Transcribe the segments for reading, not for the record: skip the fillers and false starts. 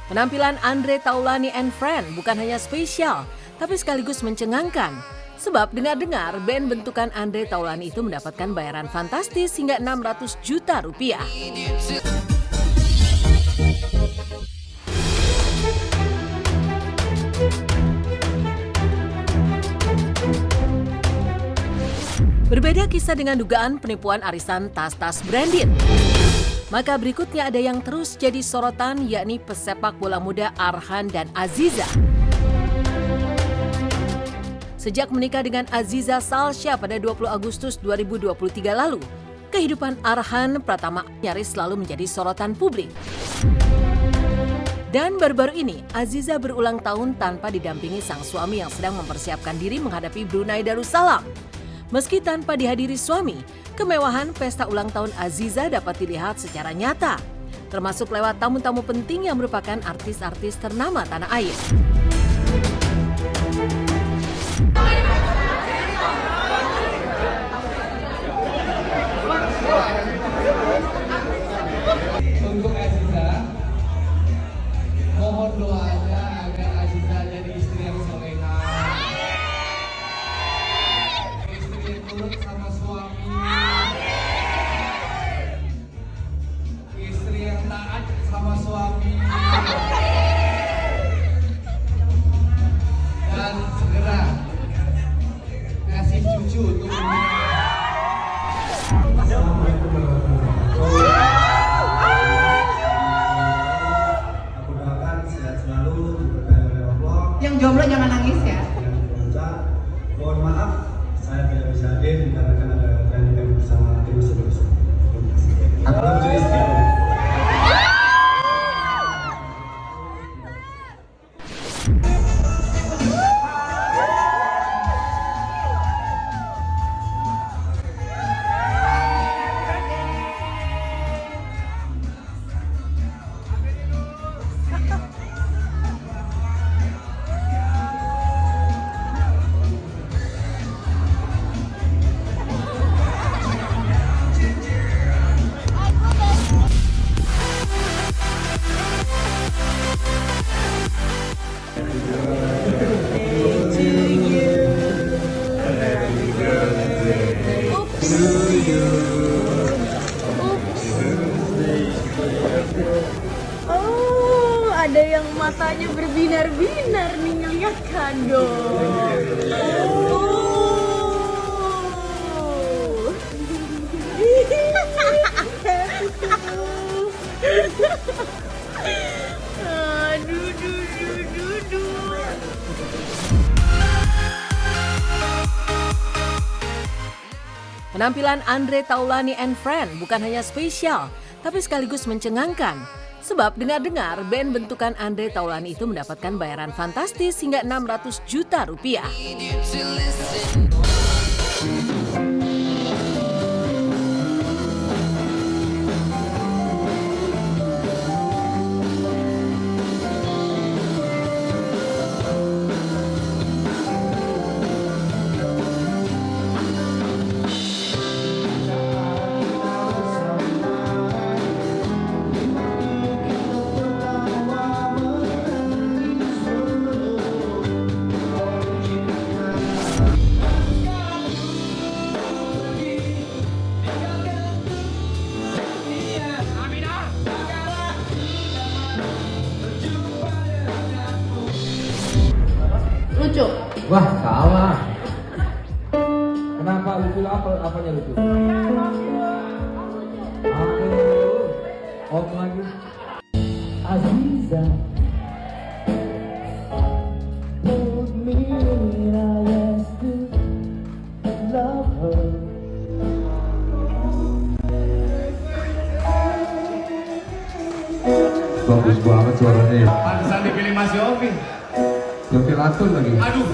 Penampilan Andre Taulany and Friend bukan hanya spesial, tapi sekaligus mencengangkan. Sebab dengar-dengar band bentukan Andre Taulany itu mendapatkan bayaran fantastis hingga 600 juta rupiah. Berbeda kisah dengan dugaan penipuan arisan tas-tas branded. Maka berikutnya ada yang terus jadi sorotan, yakni pesepak bola muda Arhan dan Aziza. Sejak menikah dengan Aziza Salsya pada 20 Agustus 2023 lalu, kehidupan Arhan Pratama nyaris selalu menjadi sorotan publik. Dan baru-baru ini, Aziza berulang tahun tanpa didampingi sang suami yang sedang mempersiapkan diri menghadapi Brunei Darussalam. Meski tanpa dihadiri suami, kemewahan pesta ulang tahun Aziza dapat dilihat secara nyata, termasuk lewat tamu-tamu penting yang merupakan artis-artis ternama tanah air. Untuk Aziza, mohon doanya agar Aziza jadi istri yang soleha, istri yang nurut sama suami, istri yang taat sama suami, dan segera ngasih cucu untuk yang jomblo jangan nangis ya. Mohon maaf, saya tidak bisa hadir dikarenakan ada training bersama tim sebelumnya. Aku menjadi istri. Oh, ada yang matanya berbinar-binar nih ngeliat kado. Oh. Aduh, duh. Penampilan Andre Taulany and Friend bukan hanya spesial, tapi sekaligus mencengangkan. Sebab dengar-dengar band bentukan Andre Taulany itu mendapatkan bayaran fantastis hingga 600 juta rupiah. Lucu. wah salah. Kenapa lucu? Apanya lucu? Aduh, om lagi. Aziza. Told me I used to love her. Bagus banget suaranya ya. Pantesan dipilih Mas Yofi. Yofi Latun lagi. Aduh.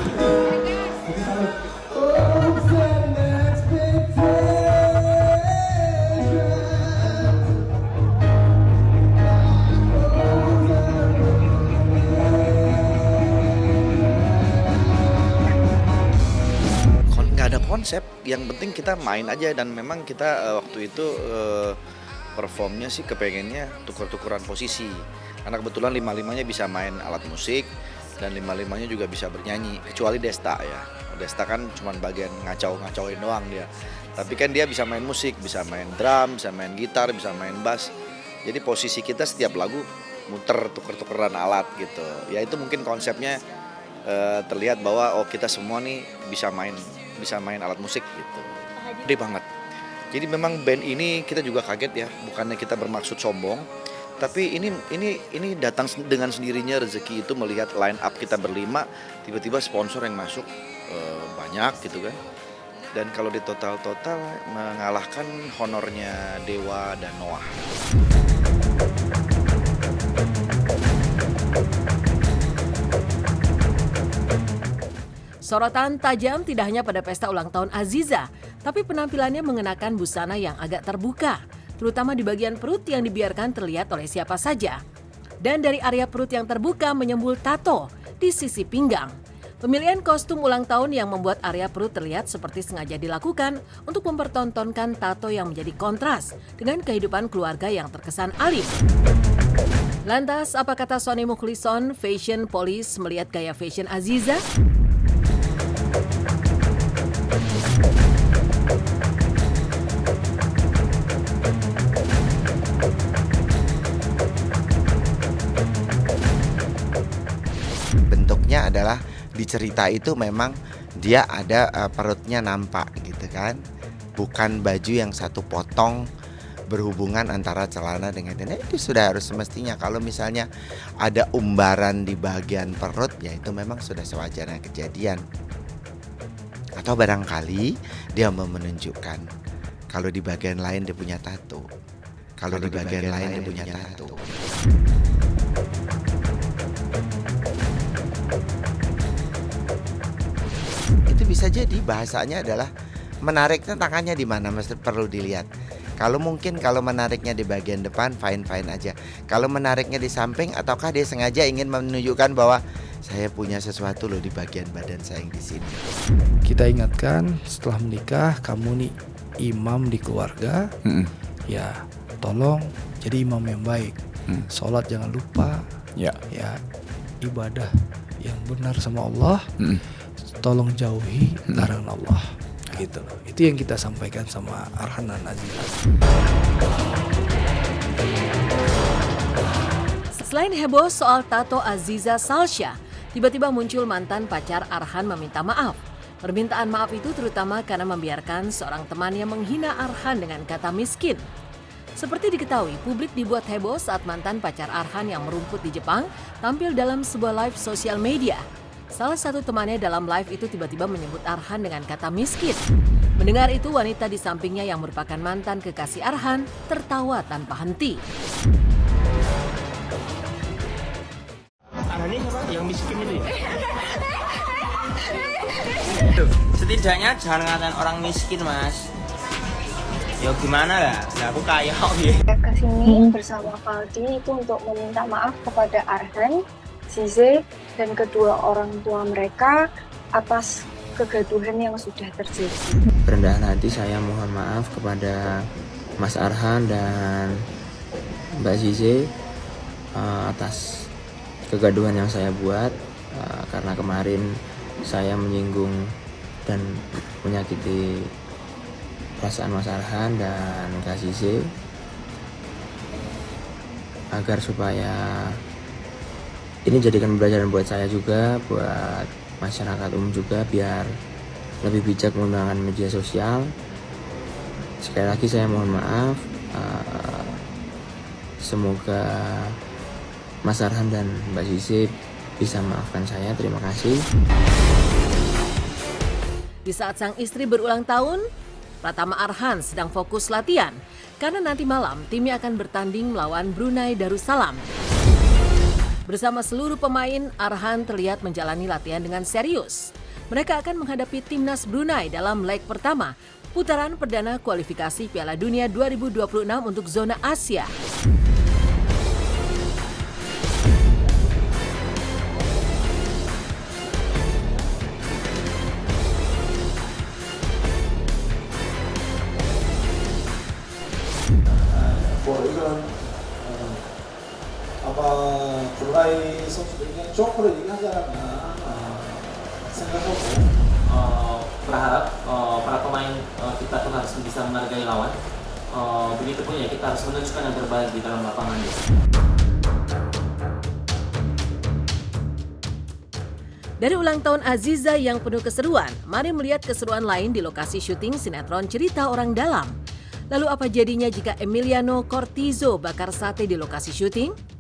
Nggak ada konsep, yang penting kita main aja. Dan memang kita waktu itu performnya sih kepengennya tuker-tukeran posisi. Karena kebetulan lima-limanya bisa main alat musik dan lima-limanya juga bisa bernyanyi, kecuali Desta ya. Desta kan cuma bagian ngacau-ngacauin doang dia. Tapi kan dia bisa main musik, bisa main drum, bisa main gitar, bisa main bass. Jadi posisi kita setiap lagu muter tuker-tukeran alat gitu. Ya itu mungkin konsepnya terlihat bahwa kita semua nih bisa main alat musik gitu. Gede banget. Jadi memang band ini kita juga kaget ya, bukannya kita bermaksud sombong, tapi ini datang dengan sendirinya rezeki itu melihat line up kita berlima, tiba-tiba sponsor yang masuk banyak gitu kan. Dan kalau di total mengalahkan honornya Dewa dan Noah. Sorotan tajam tidak hanya pada pesta ulang tahun Aziza, tapi penampilannya mengenakan busana yang agak terbuka, terutama di bagian perut yang dibiarkan terlihat oleh siapa saja. Dan dari area perut yang terbuka menyembul tato di sisi pinggang. Pemilihan kostum ulang tahun yang membuat area perut terlihat seperti sengaja dilakukan untuk mempertontonkan tato yang menjadi kontras dengan kehidupan keluarga yang terkesan alim. Lantas, apa kata Sony Mukhlison, Fashion Police melihat gaya fashion Aziza? Bentuknya adalah di cerita itu memang dia ada perutnya nampak gitu kan, bukan baju yang satu potong berhubungan antara celana dengan ini. Itu sudah harus semestinya. Kalau misalnya ada umbaran di bagian perut, ya itu memang sudah sewajarnya kejadian. Atau barangkali dia mau menunjukkan kalau di bagian lain dia punya tato. Kalau di bagian lain dia punya tato. Itu bisa jadi bahasanya adalah menariknya tangannya di mana, mesti perlu dilihat. Kalau menariknya di bagian depan fine aja. Kalau menariknya di samping, ataukah dia sengaja ingin menunjukkan bahwa saya punya sesuatu loh di bagian badan saya yang di sini. Kita ingatkan setelah menikah kamu nih imam di keluarga, ya tolong jadi imam yang baik. Sholat jangan lupa, ya ibadah yang benar sama Allah, tolong jauhi larangan Allah. Gitu loh. Itu yang kita sampaikan sama Arhan dan Aziza. Selain heboh soal tato Aziza Salsya, tiba-tiba muncul mantan pacar Arhan meminta maaf. Permintaan maaf itu terutama karena membiarkan seorang temannya menghina Arhan dengan kata miskin. Seperti diketahui, publik dibuat heboh saat mantan pacar Arhan yang merumput di Jepang tampil dalam sebuah live sosial media. Salah satu temannya dalam live itu tiba-tiba menyebut Arhan dengan kata miskin. Mendengar itu, wanita di sampingnya yang merupakan mantan kekasih Arhan tertawa tanpa henti. Arhan ini siapa? Yang miskin itu ya? Setidaknya jangan ngatain orang miskin, Mas. Ya gimana lah, aku kaya kok ya. Kesini bersama Valdi itu untuk meminta maaf kepada Arhan, Zize, dan kedua orang tua mereka atas kegaduhan yang sudah terjadi. Berendahan hati saya mohon maaf kepada Mas Arhan dan Mbak Zize atas kegaduhan yang saya buat, karena kemarin saya menyinggung dan menyakiti perasaan Mas Arhan dan Kak Zize, agar supaya ini jadikan pelajaran buat saya juga, buat masyarakat umum juga, biar lebih bijak menggunakan media sosial. Sekali lagi saya mohon maaf. Semoga Mas Arhan dan Mbak Zize bisa maafkan saya. Terima kasih. Di saat sang istri berulang tahun, Pratama Arhan sedang fokus latihan karena nanti malam timnya akan bertanding melawan Brunei Darussalam. Bersama seluruh pemain, Arhan terlihat menjalani latihan dengan serius. Mereka akan menghadapi timnas Brunei dalam leg pertama, putaran perdana kualifikasi Piala Dunia 2026 untuk zona Asia. Apa 나라의 선수들이 조커를 얘기하자면 생각하고 berharap para pemain kita pun harus bisa menghargai lawan. Begitupun ya kita harus menunjukkan yang terbaik di dalam lapangan. Dari ulang tahun Aziza yang penuh keseruan, mari melihat keseruan lain di lokasi syuting sinetron Cerita Orang Dalam. Lalu apa jadinya jika Emiliano Cortizo bakar sate di lokasi syuting?